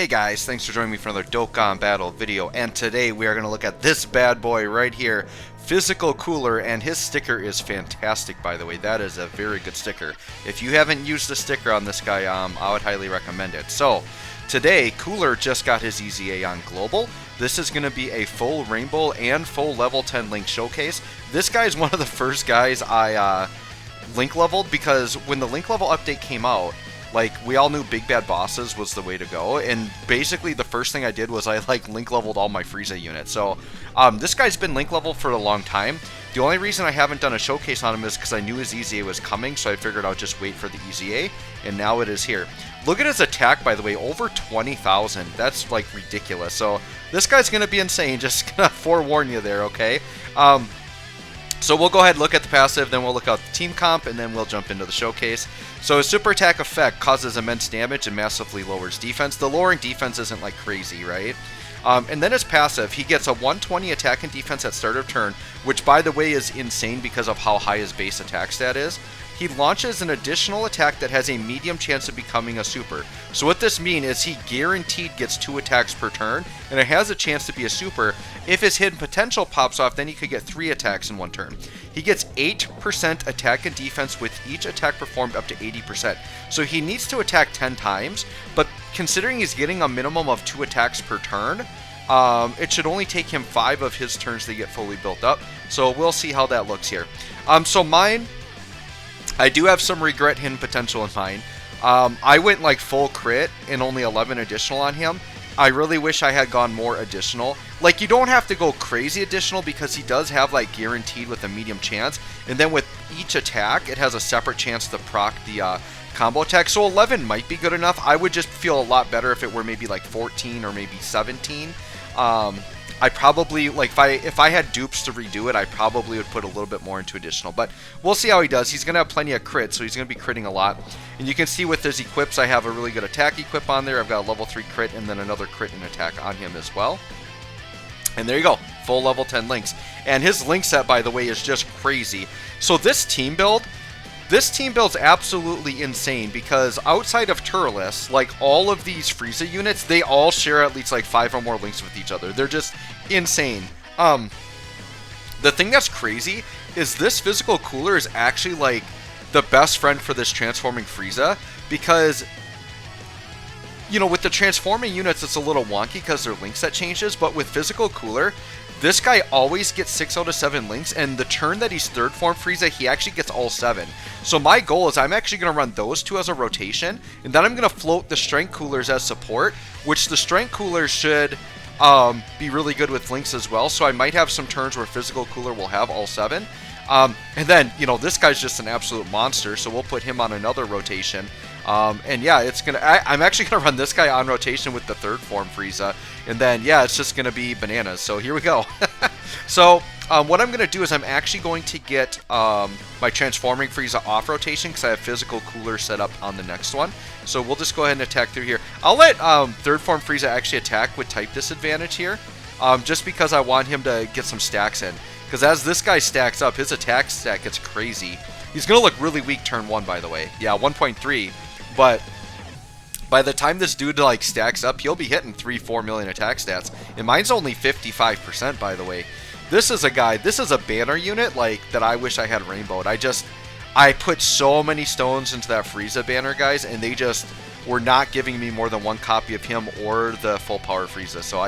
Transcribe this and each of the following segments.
Hey guys, thanks for joining me for another Dokkan Battle video, and today we are going to look at this bad boy right here, Physical Cooler, and his sticker is fantastic, by the way. That is a very good sticker. If you haven't used the sticker on this guy, I would highly recommend it. So, today, Cooler just got his EZA on Global. This is going to be a full Rainbow and full level 10 Link showcase. This guy is one of the first guys I Link leveled, because when the Link level update came out, like, we all knew Big Bad Bosses was the way to go, and basically the first thing I did was I, Link leveled all my Frieza units. So, this guy's been Link leveled for a long time. The only reason I haven't done a showcase on him is because I knew his EZA was coming, so I figured I'll just wait for the EZA, and now it is here. Look at his attack, by the way, over 20,000. That's, like, ridiculous. So, this guy's gonna be insane, just gonna forewarn you there, okay? So we'll go ahead and look at the passive, then we'll look at the team comp, and then we'll jump into the showcase. So his super attack effect causes immense damage and massively lowers defense. The lowering defense isn't like crazy, right? And then his passive, he gets a 120 attack and defense at start of turn, which by the way is insane because of how high his base attack stat is. He launches an additional attack that has a medium chance of becoming a super. So what this means is he guaranteed gets 2 attacks per turn, and it has a chance to be a super. If his hidden potential pops off, then he could get 3 attacks in 1 turn. He gets 8% attack and defense with each attack performed up to 80%. So he needs to attack 10 times, but considering he's getting a minimum of 2 attacks per turn, it should only take him 5 of his turns to get fully built up. So we'll see how that looks here. So mine, I do have some regret hidden potential in mine. I went like full crit and only 11 additional on him. I really wish I had gone more additional. Like, you don't have to go crazy additional because he does have like guaranteed with a medium chance. And then with each attack, it has a separate chance to proc the combo attack. So 11 might be good enough. I would just feel a lot better if it were maybe like 14 or maybe 17. I probably, like, if I had dupes to redo it, I probably would put a little bit more into additional. But we'll see how he does. He's going to have plenty of crits, so he's going to be critting a lot. And you can see with his equips, I have a really good attack equip on there. I've got a level 3 crit and then another crit and attack on him as well. And there you go, full level 10 links. And his link set, by the way, is just crazy. So this team build's absolutely insane because outside of Turles, like all of these Frieza units, they all share at least like 5 or more links with each other. They're just insane. The thing that's crazy is this Physical Cooler is actually like the best friend for this transforming Frieza, because you know, with the transforming units it's a little wonky because their link set changes, but with Physical Cooler, this guy always gets 6 out of 7 links, and the turn that he's third form Frieza, he actually gets all 7. So my goal is I'm actually going to run those 2 as a rotation, and then I'm going to float the Strength Coolers as support, which the Strength Coolers should be really good with links as well. So I might have some turns where Physical Cooler will have all 7. And then, you know, this guy's just an absolute monster, so we'll put him on another rotation. And yeah, it's gonna. I'm actually gonna run this guy on rotation with the third form Frieza, and then yeah, it's just gonna be bananas. So here we go. So what I'm gonna do is I'm actually going to get my transforming Frieza off rotation because I have Physical Cooler set up on the next one. So we'll just go ahead and attack through here. I'll let third form Frieza actually attack with type disadvantage here, just because I want him to get some stacks in. Because as this guy stacks up, his attack stack gets crazy. He's gonna look really weak turn 1, by the way. Yeah, 1.3. But by the time this dude like stacks up, he'll be hitting 3-4 million attack stats. And mine's only 55%, by the way. This is a guy, this is a banner unit like that I wish I had rainbowed. I put so many stones into that Frieza banner, guys, and they just were not giving me more than 1 copy of him or the full power Frieza. So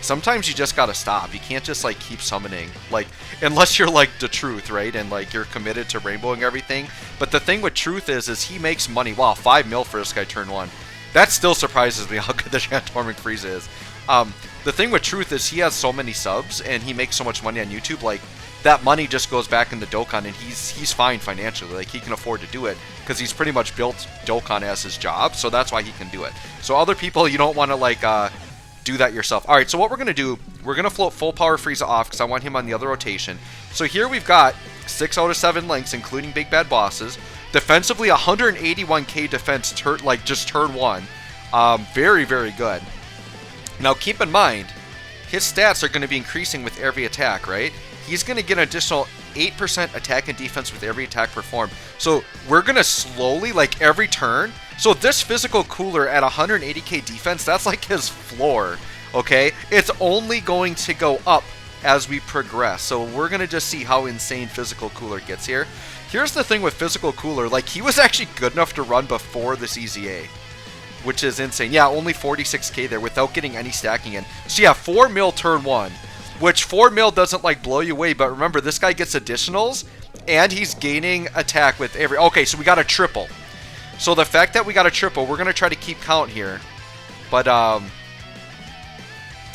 sometimes you just gotta stop. You can't just like keep summoning, like, unless you're like the Truth, right? And like you're committed to rainbowing everything. But the thing with Truth is he makes money. Wow, 5 mil for this guy turn 1. That still surprises me how good the transforming Frieza is. The thing with Truth is he has so many subs and he makes so much money on YouTube. Like, that money just goes back into Dokkan, and he's fine financially. Like, he can afford to do it because he's pretty much built Dokkan as his job, so that's why he can do it. So other people, you don't want to like do that yourself. All right, so what we're gonna do, we're gonna float full power Frieza off because I want him on the other rotation. So here we've got 6 out of 7 links, including Big Bad Bosses. Defensively, 181k defense, just turn 1. Very, very good. Now keep in mind, his stats are going to be increasing with every attack, right? He's going to get an additional 8% attack and defense with every attack performed. So we're going to slowly, like every turn. So this physical cooler at 180k defense, that's like his floor, okay? It's only going to go up as we progress. So we're going to just see how insane physical cooler gets here. Here's the thing with physical cooler, like he was actually good enough to run before this EZA, which is insane. Yeah, only 46k there without getting any stacking in. So yeah, 4 mil turn 1, which 4 mil doesn't like blow you away, but remember this guy gets additionals and he's gaining attack with every... Okay, so we got a triple. So the fact that we got a triple, we're going to try to keep count here. But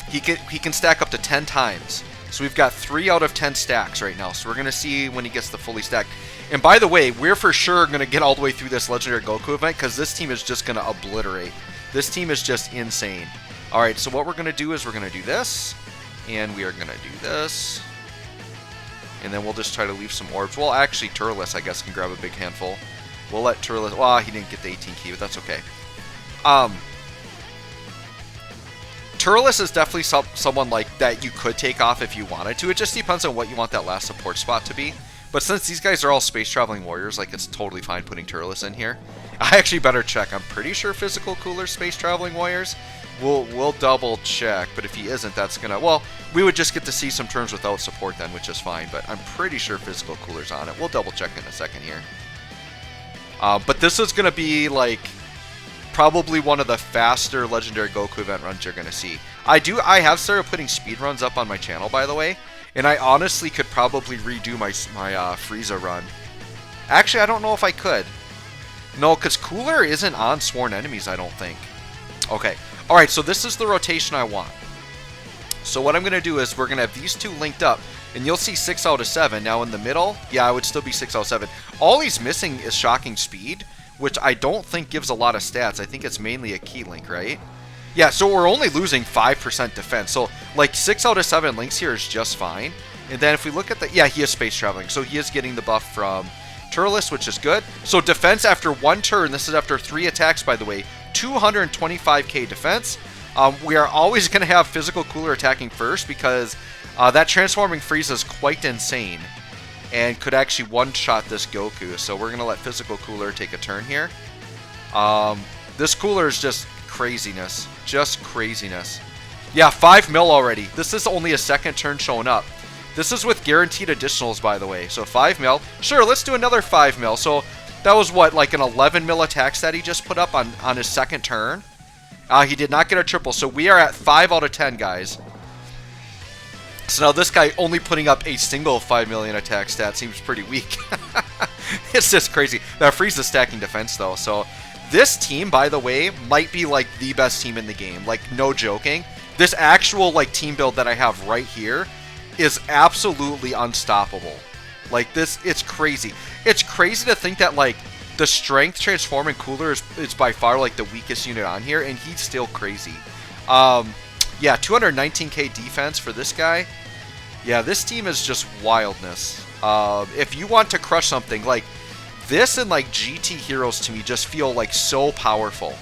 he can stack up to 10 times. So we've got 3 out of 10 stacks right now. So we're going to see when he gets the fully stacked. And by the way, we're for sure going to get all the way through this Legendary Goku event because this team is just going to obliterate. This team is just insane. Alright, so what we're going to do is we're going to do this. And we are going to do this. And then we'll just try to leave some orbs. Well, actually, Turles, I guess, can grab a big handful. We'll let Turles... Well, he didn't get the 18 key, but that's okay. Turles is definitely someone like that you could take off if you wanted to. It just depends on what you want that last support spot to be. But since these guys are all space traveling warriors, like it's totally fine putting Turles in here. I actually better check. I'm pretty sure physical cooler space traveling warriors. We'll double check, but if he isn't, that's gonna... Well, we would just get to see some turns without support then, which is fine. But I'm pretty sure physical cooler's on it. We'll double check in a second here. But this is gonna be like probably one of the faster Legendary Goku event runs you're gonna see. I have started putting speed runs up on my channel, by the way, and I honestly could probably redo my Frieza run. Actually, I don't know if I could. No, because Cooler isn't on Sworn Enemies, I don't think. Okay. Alright, so this is the rotation I want. So what I'm going to do is we're going to have these two linked up, and you'll see 6 out of 7. Now in the middle, yeah, I would still be 6 out of 7. All he's missing is Shocking Speed, which I don't think gives a lot of stats. I think it's mainly a key link, right? Yeah, so we're only losing 5% defense. So, like, 6 out of 7 links here is just fine. And then if we look at the... Yeah, he is space traveling, so he is getting the buff from Turles, which is good. So defense after 1 turn, this is after 3 attacks, by the way, 225k defense. We are always going to have physical cooler attacking first because that transforming Frieza is quite insane and could actually one-shot this Goku. So we're going to let physical cooler take a turn here. This cooler is just craziness. Just craziness. Yeah, 5 mil already. This is only a second turn showing up. This is with guaranteed additionals, by the way. So 5 mil. Sure, let's do another 5 mil. So that was what, like an 11 mil attack stat he just put up on his second turn? He did not get a triple. So we are at 5 out of 10, guys. So now this guy only putting up a single 5 million attack stat seems pretty weak. It's just crazy. That Frieza's stacking defense, though. So this team, by the way, might be like the best team in the game. Like, no joking. This actual like team build that I have right here is absolutely unstoppable. Like this, it's crazy. It's crazy to think that like the strength transforming cooler is by far like the weakest unit on here, and he's still crazy. Yeah, 219k defense for this guy. Yeah, this team is just wildness. If you want to crush something, like this and like GT Heroes to me just feel like so powerful.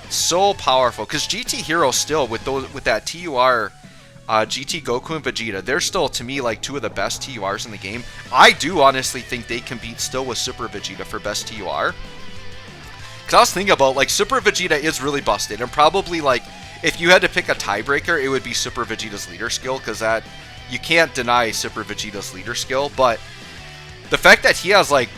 So powerful. Because GT Heroes still, with that TUR GT Goku and Vegeta, they're still, to me, like 2 of the best TURs in the game. I do honestly think they compete still with Super Vegeta for best TUR. Because I was thinking about, like, Super Vegeta is really busted. And probably, like, if you had to pick a tiebreaker, it would be Super Vegeta's leader skill. Because that, you can't deny Super Vegeta's leader skill. But the fact that he has, like,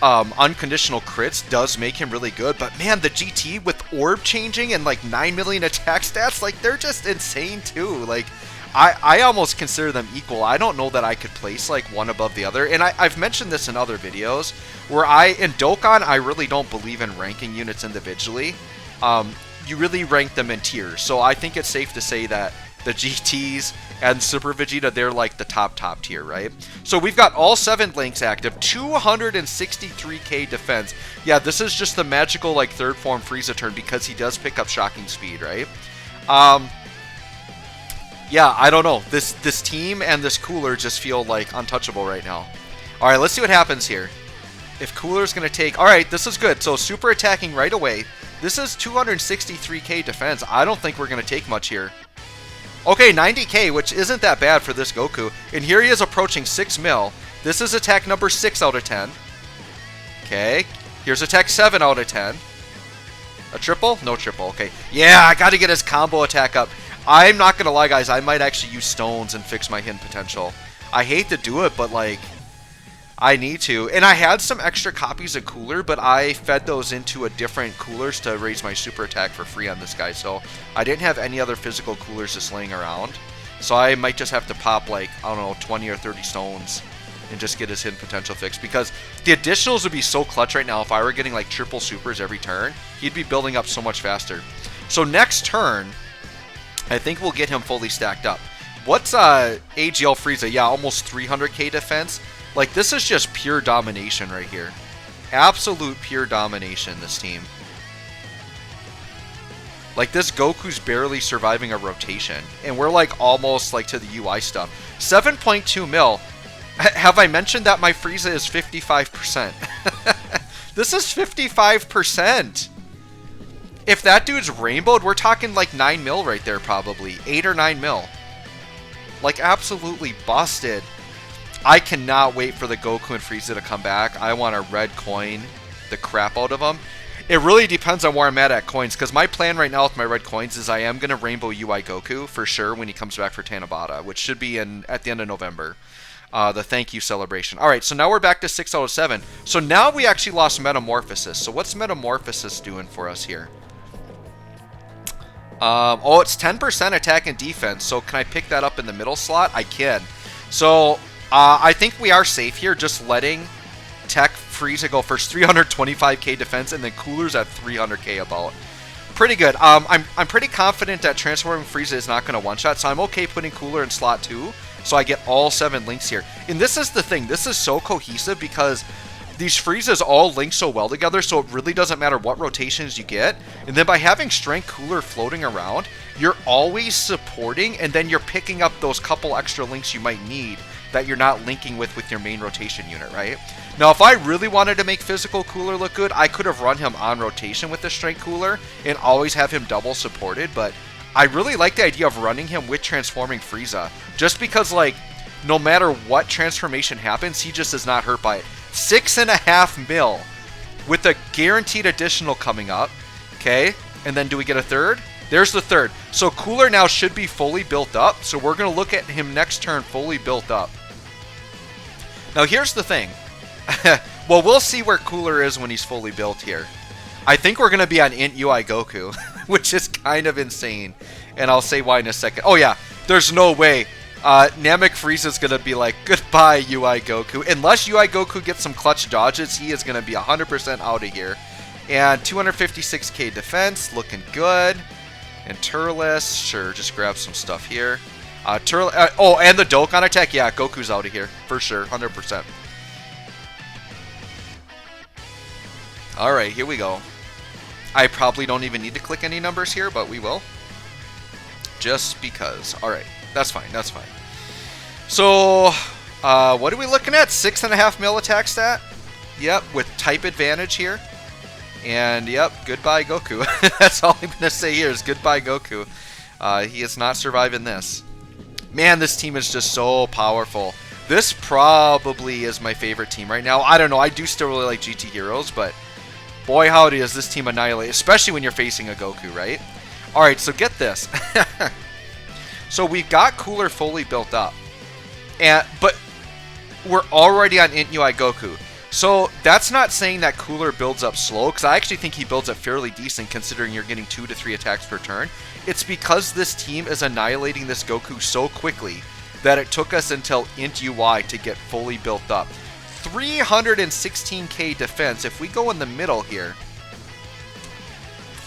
unconditional crits does make him really good, but man, the GT with orb changing and like 9 million attack stats, like they're just insane too. Like I almost consider them equal. I don't know that I could place like one above the other, and I've mentioned this in other videos where in Dokkan I really don't believe in ranking units individually. You really rank them in tiers, so I think it's safe to say that the GTs and Super Vegeta, they're like the top tier, right? So we've got all 7 links active, 263k defense. Yeah, this is just the magical like third form Frieza turn because he does pick up Shocking Speed, right? Yeah, I don't know. This team and this cooler just feel like untouchable right now. All right, let's see what happens here. If cooler's going to take... All right, this is good. So super attacking right away. This is 263k defense. I don't think we're going to take much here. Okay, 90k, which isn't that bad for this Goku. And here he is approaching 6 mil. This is attack number 6 out of 10. Okay, here's attack 7 out of 10. A triple? No triple, okay. Yeah, I gotta get his combo attack up. I'm not gonna lie, guys, I might actually use stones and fix my hidden potential. I hate to do it, but like, I need to. And I had some extra copies of Cooler, but I fed those into a different coolers to raise my super attack for free on this guy. So I didn't have any other physical coolers just laying around. So I might just have to pop like, I don't know, 20 or 30 stones and just get his hidden potential fixed. Because the additionals would be so clutch right now if I were getting like triple supers every turn. He'd be building up so much faster. So next turn, I think we'll get him fully stacked up. What's AGL Frieza? Yeah, almost 300k defense. Like, this is just pure domination right here. Absolute pure domination, this team. Like, this Goku's barely surviving a rotation. And we're, like, almost, like, to the UI stuff. 7.2 mil. Have I mentioned that my Frieza is 55%? This is 55%. If that dude's rainbowed, we're talking, like, 9 mil right there, probably. 8 or 9 mil. Like, absolutely busted. I cannot wait for the Goku and Frieza to come back. I want to red coin the crap out of them. It really depends on where I'm at coins, because my plan right now with my red coins is I am going to rainbow UI Goku for sure when he comes back for Tanabata, which should be at the end of November. The thank you celebration. Alright, so now we're back to 6 out of 7. So now we actually lost Metamorphosis. So what's Metamorphosis doing for us here? Oh, it's 10% attack and defense. So can I pick that up in the middle slot? I can. So I think we are safe here, just letting Tech Frieza go first. 325k defense, and then Cooler's at 300k about. Pretty good. I'm pretty confident that transforming Frieza is not going to one-shot, so I'm okay putting Cooler in slot 2, so I get all 7 links here. And this is the thing. This is so cohesive because these Friezas all link so well together, so it really doesn't matter what rotations you get. And then by having Strength Cooler floating around, you're always supporting, and then you're picking up those couple extra links you might need that you're not linking with your main rotation unit, right? Now, if I really wanted to make Physical Cooler look good, I could have run him on rotation with the Strength Cooler and always have him double supported, but I really like the idea of running him with Transforming Frieza, just because, like, no matter what transformation happens, he just is not hurt by it. 6.5 mil with a guaranteed additional coming up, okay? And then do we get a third? There's the third. So Cooler now should be fully built up, so we're going to look at him next turn fully built up. Now, here's the thing. Well, we'll see where Cooler is when he's fully built here. I think we're going to be on Int UI Goku, which is kind of insane. And I'll say why in a second. Oh, yeah. There's no way. Namek Frieza's going to be like, goodbye, UI Goku. Unless UI Goku gets some clutch dodges, he is going to be 100% out of here. And 256k defense, looking good. And Turles, sure, just grab some stuff here. Oh, and the Dokkan attack. Yeah, Goku's out of here. For sure, 100%. Alright, here we go. I probably don't even need to click any numbers here, but we will. Just because. Alright, that's fine, that's fine. So, what are we looking at? 6.5 mil attack stat? Yep, with type advantage here. And, yep, goodbye Goku. That's all I'm going to say here is goodbye Goku. He is not surviving this. Man, this team is just so powerful. This probably is my favorite team right now. I don't know, I do still really like GT Heroes, but boy howdy does this team annihilate, especially when you're facing a Goku, right? Alright, so get this. So we've got Cooler fully built up. But we're already on Int UI Goku. So that's not saying that Cooler builds up slow, because I actually think he builds up fairly decent considering you're getting 2 to 3 attacks per turn. It's because this team is annihilating this Goku so quickly that it took us until Int UI to get fully built up. 316k defense. If we go in the middle here,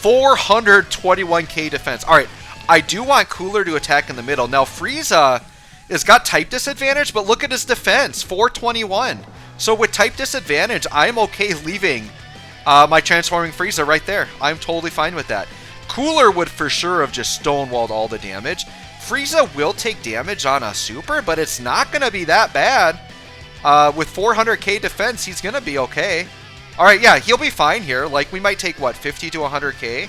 421k defense. Alright, I do want Cooler to attack in the middle. Now, Frieza has got type disadvantage, but look at his defense, 421. So with type disadvantage, I'm okay leaving my Transforming Frieza right there. I'm totally fine with that. Cooler would for sure have just stonewalled all the damage. Frieza will take damage on a super, but it's not going to be that bad. With 400k defense, he's going to be okay. Alright, yeah, he'll be fine here. Like, we might take, what, 50 to 100k?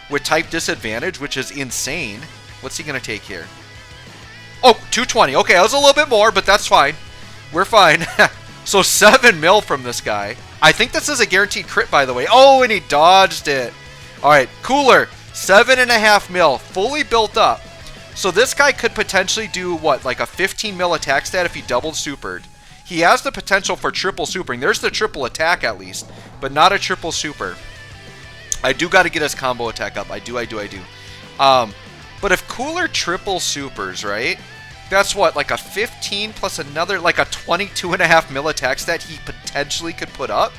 With type disadvantage, which is insane. What's he going to take here? Oh, 220. Okay, that was a little bit more, but that's fine. We're fine. So 7 mil from this guy. I think this is a guaranteed crit, by the way. Oh, and he dodged it. All right, Cooler, 7.5 mil, fully built up. So this guy could potentially do, what, like a 15 mil attack stat if he doubled supered. He has the potential for triple supering. There's the triple attack at least, but not a triple super. I do got to get his combo attack up. I do. But if Cooler triple supers, right? That's what, like a 15 plus another, like a 22.5 mil attack stat he potentially could put up.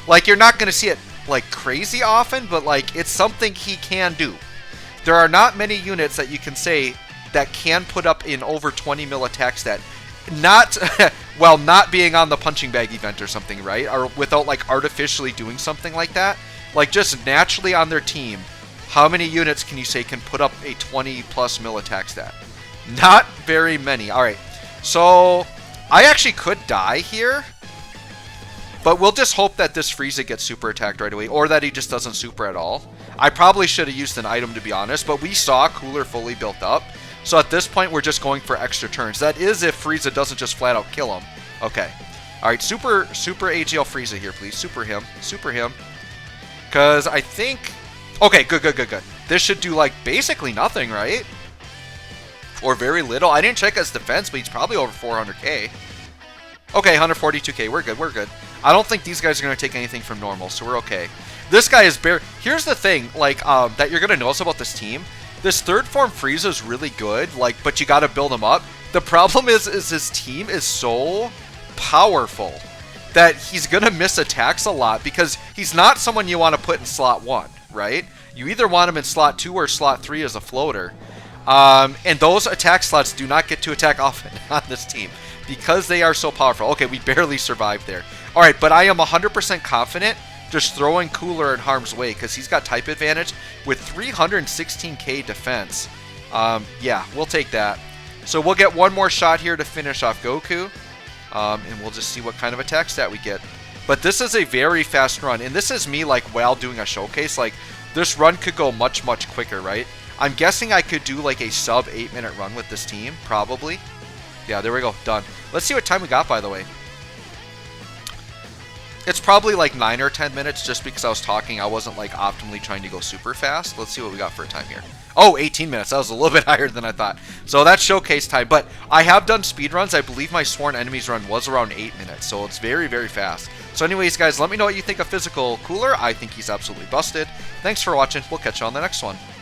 Like, you're not going to see it, like, crazy often, but, like, it's something he can do. There are not many units that you can say that can put up in over 20 mil attack stat. Not, well, not being on the punching bag event or something, right? Or without, like, artificially doing something like that. Like, just naturally on their team, how many units can you say can put up a 20 plus mil attack stat? Not very many. Alright, so I actually could die here, but we'll just hope that this Frieza gets super attacked right away, or that he just doesn't super at all. I probably should have used an item, to be honest, but we saw Cooler fully built up, so at this point we're just going for extra turns. That is if Frieza doesn't just flat out kill him. Okay. Alright, super AGL Frieza here, please. Super him. Because I think... Okay, good. This should do, like, basically nothing, right? Or very little. I didn't check his defense, but he's probably over 400k. Okay, 142k. We're good. I don't think these guys are going to take anything from normal, so we're okay. This guy is bare. Here's the thing, like, that you're going to notice about this team. This third form Frieza is really good, like, but you got to build him up. The problem is his team is so powerful that he's going to miss attacks a lot because he's not someone you want to put in slot 1, right? You either want him in slot 2 or slot 3 as a floater. And those attack slots do not get to attack often on this team because they are so powerful. Okay, we barely survived there. All right, but I am 100% confident just throwing Cooler in harm's way because he's got type advantage with 316k defense. Yeah, we'll take that. So we'll get one more shot here to finish off Goku, and we'll just see what kind of attack stat we get. But this is a very fast run, and this is me, like, while doing a showcase. Like, this run could go much quicker, right? I'm guessing I could do like a sub 8-minute run with this team, probably. Yeah, there we go, done. Let's see what time we got, by the way. It's probably like 9 or 10 minutes just because I was talking. I wasn't like optimally trying to go super fast. Let's see what we got for a time here. Oh, 18 minutes. That was a little bit higher than I thought. So that's showcase time. But I have done speed runs. I believe my Sworn Enemies run was around 8 minutes. So it's very fast. So anyways, guys, let me know what you think of Physical Cooler. I think he's absolutely busted. Thanks for watching. We'll catch you on the next one.